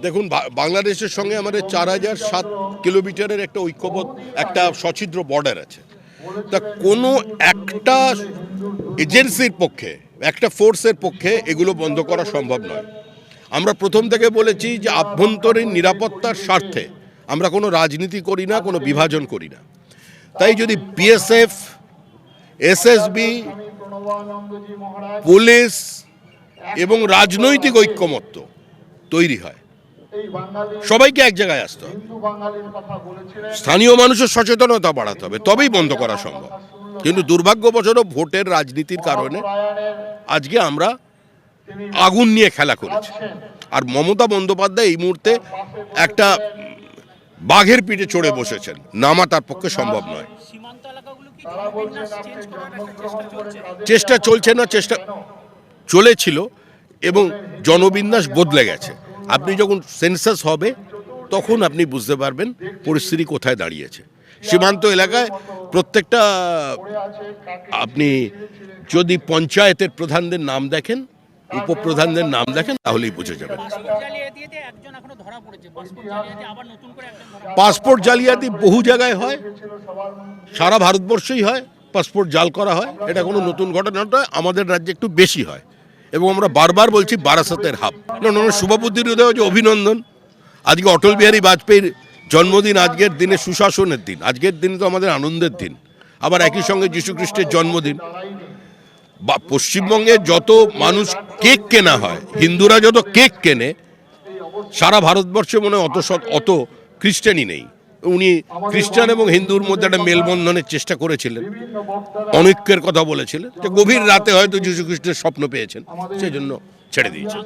দেখুন, বাংলাদেশের সঙ্গে আমাদের 4007 কিলোমিটারের একটা ঐক্যবদ্ধ একটা সছিদ্র বর্ডার আছে। তা কোনো একটা এজেন্সির পক্ষে, একটা ফোর্সের পক্ষে এগুলো বন্ধ করা সম্ভব নয়। আমরা প্রথম থেকে বলেছি যে আভ্যন্তরীণ নিরাপত্তার স্বার্থে আমরা কোনো রাজনীতি করি না, কোনো বিভাজন করি না। তাই যদি বিএসএফ, এসএসবি, পুলিশ এবং রাজনৈতিক ঐক্যমত্য তৈরি হয়, সবাইকে এক জায়গায় আসতে হবে, স্থানীয় মানুষের সচেতনতা বাড়াতে হবে, তবেই বন্ধ করা সম্ভব। কিন্তু দুর্ভাগ্যবশত ভোটের রাজনীতির কারণে আজকে আমরা আগুন নিয়ে খেলা করেছি। আর মমতা বন্দ্যোপাধ্যায় এই মুহূর্তে একটা বাঘের পিঠে চড়ে বসেছেন, নামা তার পক্ষে সম্ভব নয়। চেষ্টা চলছে না, চেষ্টা চলেছিল এবং জনবিন্যাস বদলে গেছে। আপনি যখন সেন্সাস হবে তখন আপনি বুঝতে পারবেন পরিস্থিতি কোথায় দাঁড়িয়েছে। সীমান্ত এলাকায় প্রত্যেকটা আপনি যদি পঞ্চায়েতের প্রধানদের নাম দেখেন, উপপ্রধানদের নাম দেখেন, তাহলেই বুঝে যাবেন। পাসপোর্ট জালিয়াতি বহু জায়গায় হয়, সারা ভারতবর্ষেই হয়, পাসপোর্ট জাল করা হয়। এটা কোনো নতুন ঘটনা নয়, আমাদের রাজ্যে একটু বেশি হয় এবং আমরা বারবার বলছি বারাসতের হাব। শুভবুদ্ধির উদয় যে অভিনন্দন। আজকে অটল বিহারী বাজপেয়ীর জন্মদিন, আজকের দিনে সুশাসনের দিন, আজকের দিন তো আমাদের আনন্দের দিন। আবার একই সঙ্গে যীশু খ্রিস্টের জন্মদিন। বা পশ্চিমবঙ্গে যত মানুষ কেক কেনা হয়, হিন্দুরা যত কেক কেনে, সারা ভারতবর্ষে মনে হয় অত খ্রিস্টানই নেই। উনি খ্রিস্টান এবং হিন্দুর মধ্যে একটা মেলবন্ধনের চেষ্টা করেছিলেন, অনৈক্যের কথা বলেছিলেন, যে গভীর রাতে হয়তো যীশু খ্রিস্টের স্বপ্ন পেয়েছেন, সেই জন্য ছেড়ে দিয়েছেন।